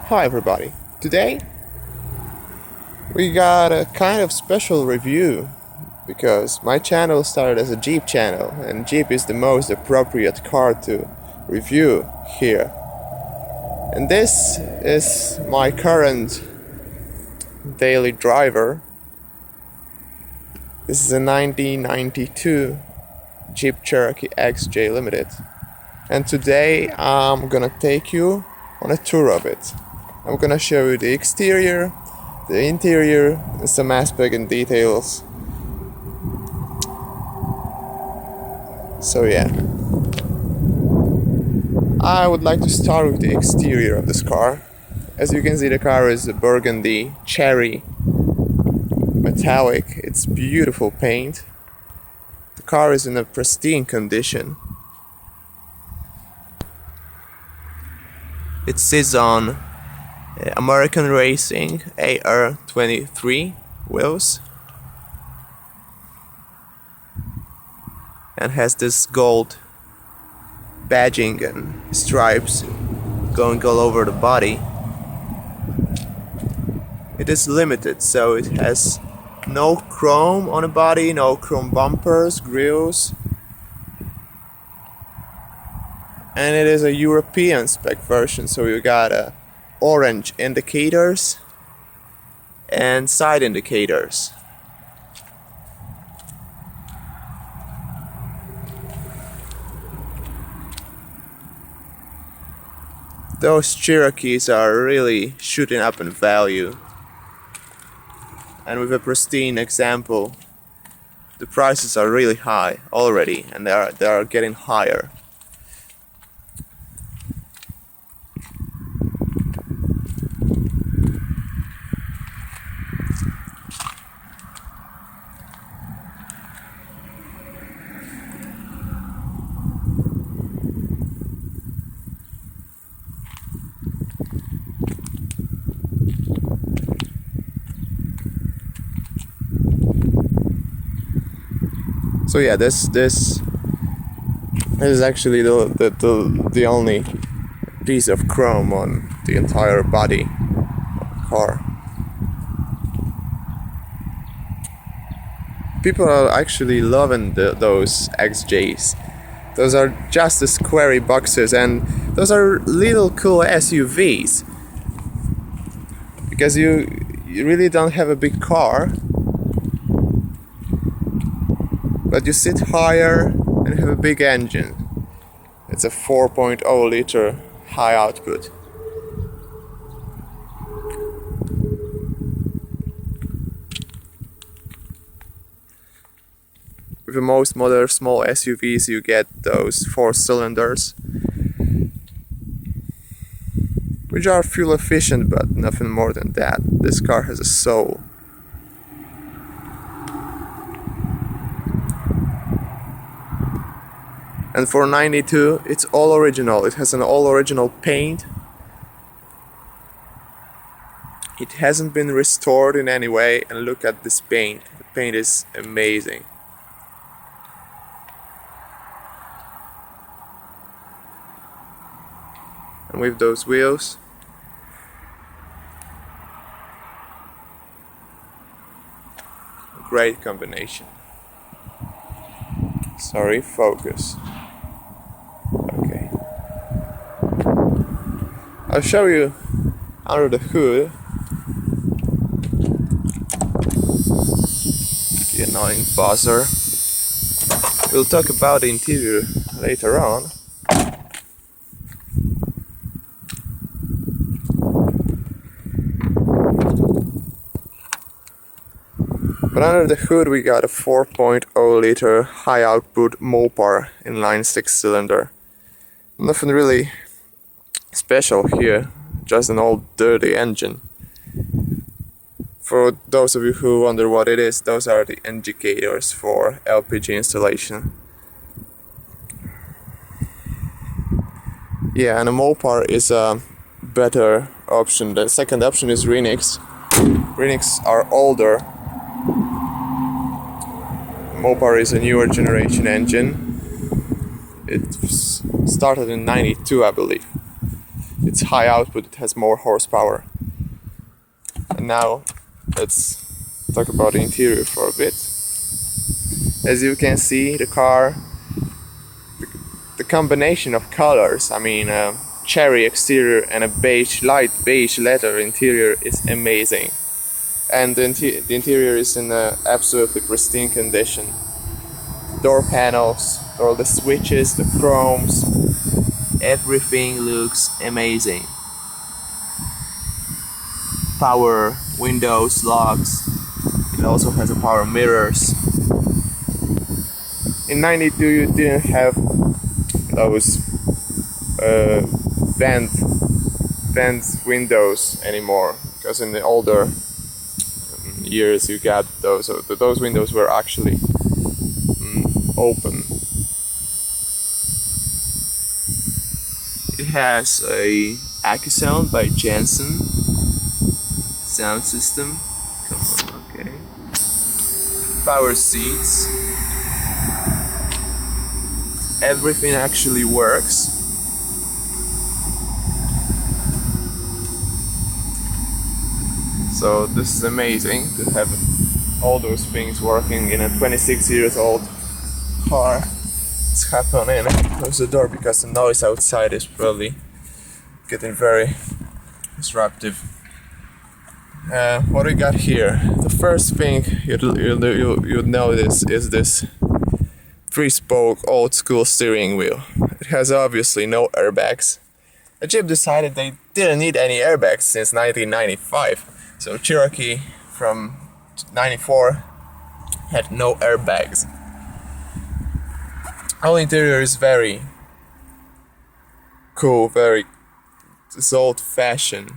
Hi everybody. Today we got a kind of special review because my channel started as a Jeep channel and Jeep is the most appropriate car to review here. And this is my current daily driver. This is a 1992 Jeep Cherokee XJ Limited. And today I'm gonna take you on a tour of it. I'm gonna show you the exterior, the interior, and some aspects and details. So yeah, I would like to start with the exterior of this car. As you can see, the car is a burgundy cherry metallic. It's beautiful paint. The car is in a pristine condition. It sits on American Racing AR23 wheels and has this gold badging and stripes going all over the body. It is limited, so it has no chrome on the body, no chrome bumpers, grills, and it is a European spec version, so you got orange indicators and side indicators. Those Cherokees are really shooting up in value, and with a pristine example, the prices are really high already, and they are getting higher. So yeah, this is actually the only piece of chrome on the entire body of the car. People are actually loving those XJs. Those are just the squarey boxes, and those are little cool SUVs. Because you really don't have a big car, but you sit higher and have a big engine. It's a 4.0 liter high output. With the most modern small SUVs you get those 4 cylinders, which are fuel efficient but nothing more than that. This car has a soul. And for 92, it's all original. It has an all original paint. It hasn't been restored in any way, and look at this paint. The paint is amazing. And with those wheels, great combination. Sorry, focus. Okay. I'll show you under the hood. The annoying buzzer. We'll talk about the interior later on. But under the hood we got a 4.0 liter high output Mopar inline 6-cylinder. Nothing really special here, just an old dirty engine. For those of you who wonder what it is, those are the indicators for LPG installation. Yeah, and a Mopar is a better option. The second option is Renix. Renix are older. Mopar is a newer generation engine. It started in '92, I believe. It's high output, it has more horsepower. And now let's talk about the interior for a bit. As you can see, the car, the combination of colors, I mean cherry exterior and a light beige leather interior is amazing. And the interior is in a absolutely pristine condition. Door panels, all the switches, the chromes, everything looks amazing. Power windows, locks. It also has a power mirrors. In 92 you didn't have those vent windows anymore, because in the older years you got those. So those windows were actually open. It has a Accusound by Jensen sound system. Come on, okay. Power seats. Everything actually works. So this is amazing to have all those things working in a 26 years old car. Let's hop on in and close the door because the noise outside is probably getting very disruptive. What we got here? The first thing you'll notice is this 3-spoke old school steering wheel. It has obviously no airbags. The Jeep decided they didn't need any airbags since 1995. So Cherokee from 94 had no airbags. Whole interior is very cool, it's old-fashioned.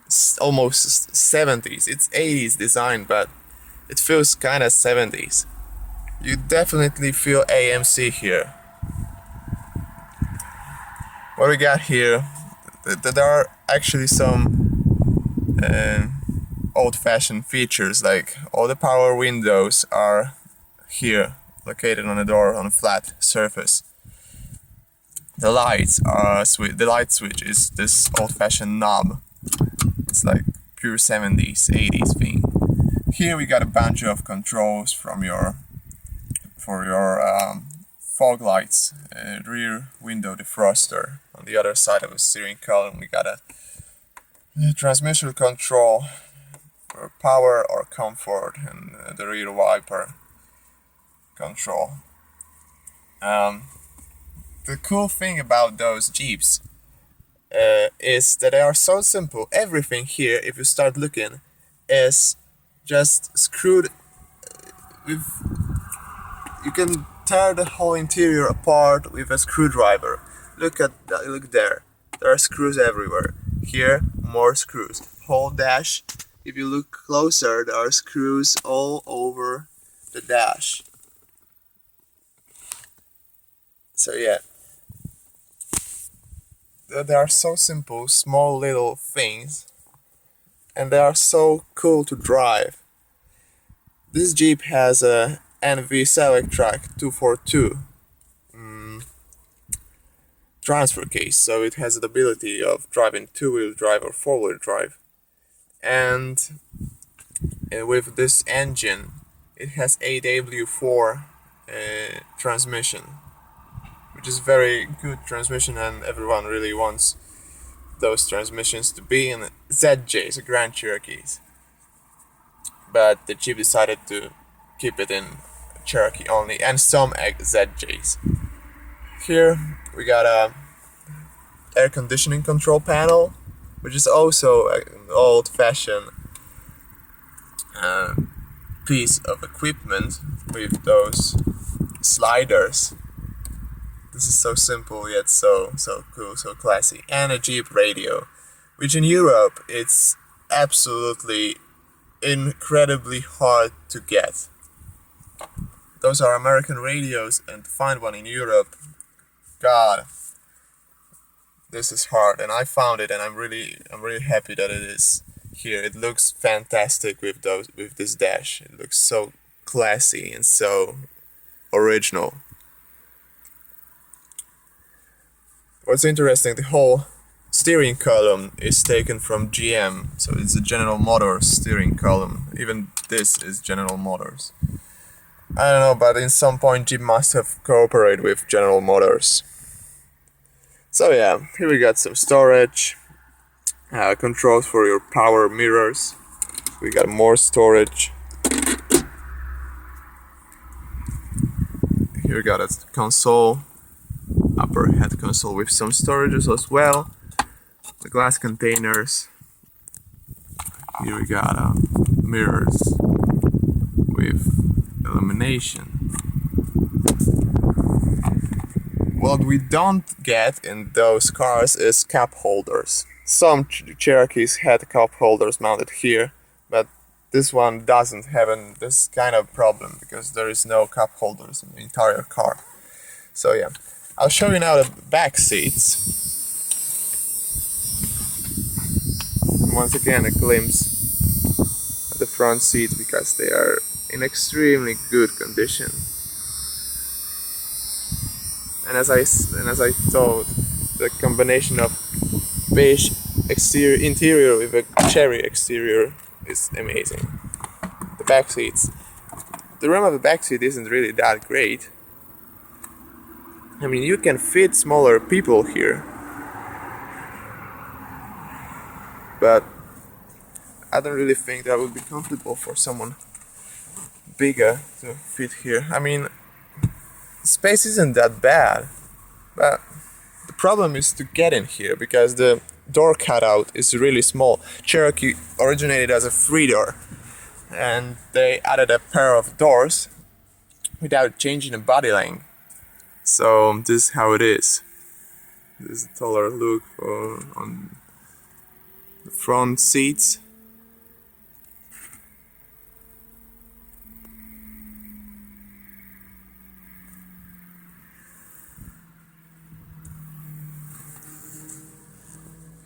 It's almost 70s. It's 80s design, but it feels kind of 70s. You definitely feel AMC here. What we got here, there are actually some old-fashioned features, like all the power windows are here, located on the door on a flat surface. The lights are the light switch is this old-fashioned knob. It's like pure 70s, 80s thing. Here we got a bunch of controls for your fog lights, rear window defroster. On the other side of the steering column we got a transmission control for power or comfort, and the rear wiper control. The cool thing about those Jeeps is that they are so simple. Everything here, if you start looking, is just screwed with. You can tear the whole interior apart with a screwdriver. Look at that, look there. There are screws everywhere. Here, more screws. Whole dash. If you look closer, there are screws all over the dash. So yeah. They are so simple, small little things, and they are so cool to drive. This Jeep has a NV Selectrac 242 transfer case, so it has the ability of driving 2-wheel drive or 4-wheel drive. And with this engine, it has AW4 transmission, which is very good transmission, and everyone really wants those transmissions to be in ZJs, Grand Cherokees. But the Jeep decided to keep it in Cherokee only, and some ZJs. Here we got a air conditioning control panel, which is also an old-fashioned piece of equipment with those sliders. This is so simple yet so cool, so classy. And a Jeep radio, which in Europe it's absolutely incredibly hard to get. Those are American radios, and to find one in Europe, God, this is hard. And I found it, and I'm really happy that it is here. It looks fantastic with this dash. It looks so classy and so original. What's interesting, the whole steering column is taken from GM, so it's a General Motors steering column. Even this is General Motors. I don't know, but in some point Jeep must have cooperated with General Motors. So yeah, here we got some storage, controls for your power mirrors. We got more storage. Here we got a console, upper head console with some storages as well. The glass containers. Here we got mirrors with illumination. What we don't get in those cars is cup holders. Some Cherokees had cup holders mounted here, but this one doesn't have this kind of problem because there is no cup holders in the entire car. So yeah, I'll show you now the back seats. Once again, a glimpse at the front seats because they are in extremely good condition. And as I thought, the combination of beige interior with a cherry exterior is amazing. The back seats. The room of the back seat isn't really that great. I mean, you can fit smaller people here, but I don't really think that would be comfortable for someone bigger to fit here. I mean, space isn't that bad, but the problem is to get in here because the door cutout is really small. Cherokee originated as a 3-door, and they added a pair of doors without changing the body length. So this is how it is. This is a taller look on the front seats.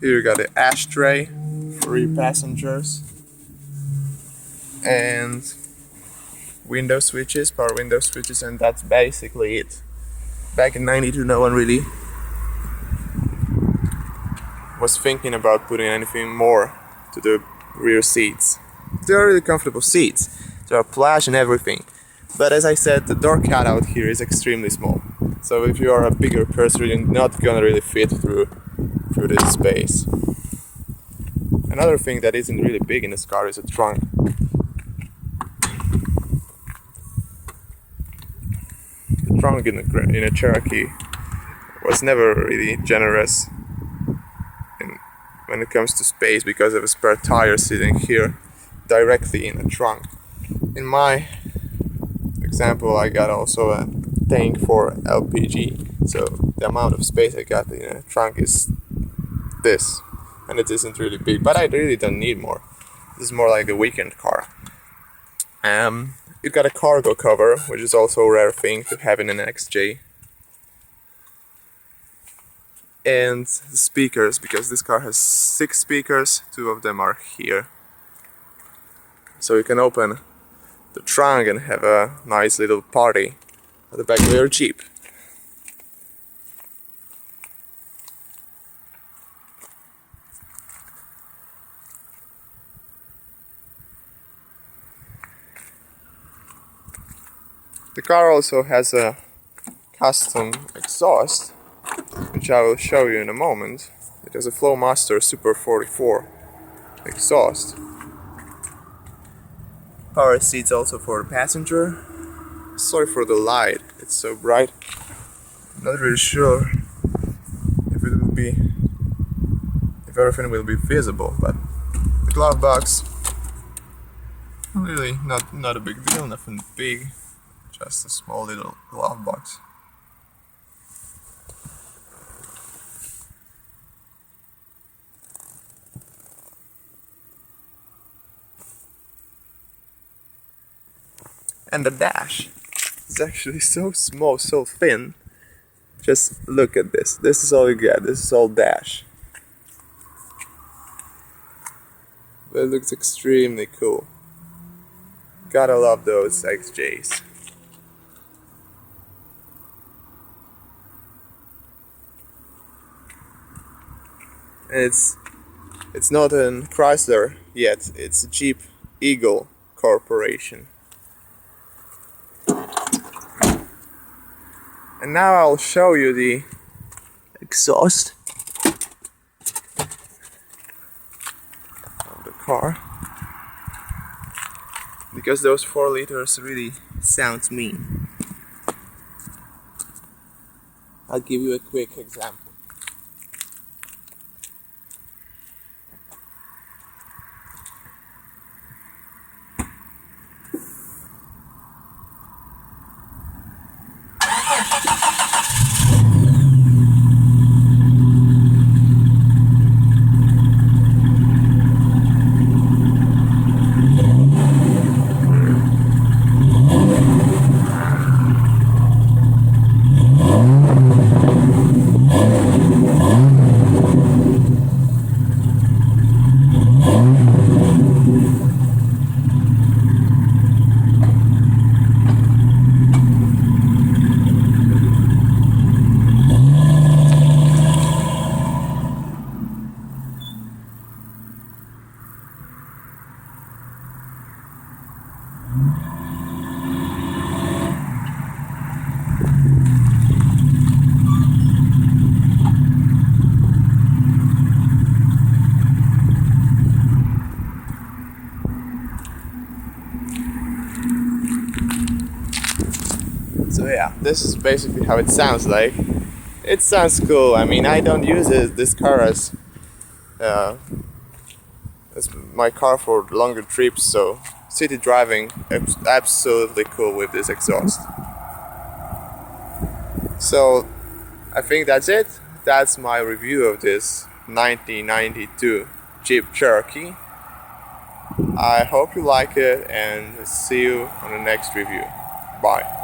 Here you got the ashtray for your passengers and window switches, power window switches, and that's basically it. Back in '92, no one really was thinking about putting anything more to the rear seats. They are really comfortable seats. There are plush and everything. But as I said, the door cutout here is extremely small. So if you are a bigger person, you're not gonna really fit through this space. Another thing that isn't really big in this car is a trunk. The trunk in a Cherokee was never really generous when it comes to space because of a spare tire sitting here directly in a trunk. In my example, I got also a tank for LPG, so the amount of space I got in a trunk is this, and it isn't really big, but I really don't need more. This is more like a weekend car. It got a cargo cover, which is also a rare thing to have in an XJ. And the speakers, because this car has 6 speakers, 2 of them are here. So you can open the trunk and have a nice little party at the back of your Jeep. The car also has a custom exhaust, which I will show you in a moment. It has a Flowmaster Super 44 exhaust. Power seats also for the passenger. Sorry for the light, it's so bright. I'm not really sure if everything will be visible, but the glove box, really not a big deal, nothing big. Just a small little glove box. And the dash is actually so small, so thin. Just look at this. This is all you get. This is all dash. But it looks extremely cool. Gotta love those XJs. And it's not a Chrysler yet, it's a Jeep Eagle Corporation. And now I'll show you the exhaust of the car, because those 4 liters really sounds mean. I'll give you a quick example. So yeah, this is basically how it sounds like. It sounds cool. I mean, I don't use this car as my car for longer trips, so city driving is absolutely cool with this exhaust. So I think that's it. That's my review of this 1992 Jeep Cherokee. I hope you like it, and see you on the next review. Bye.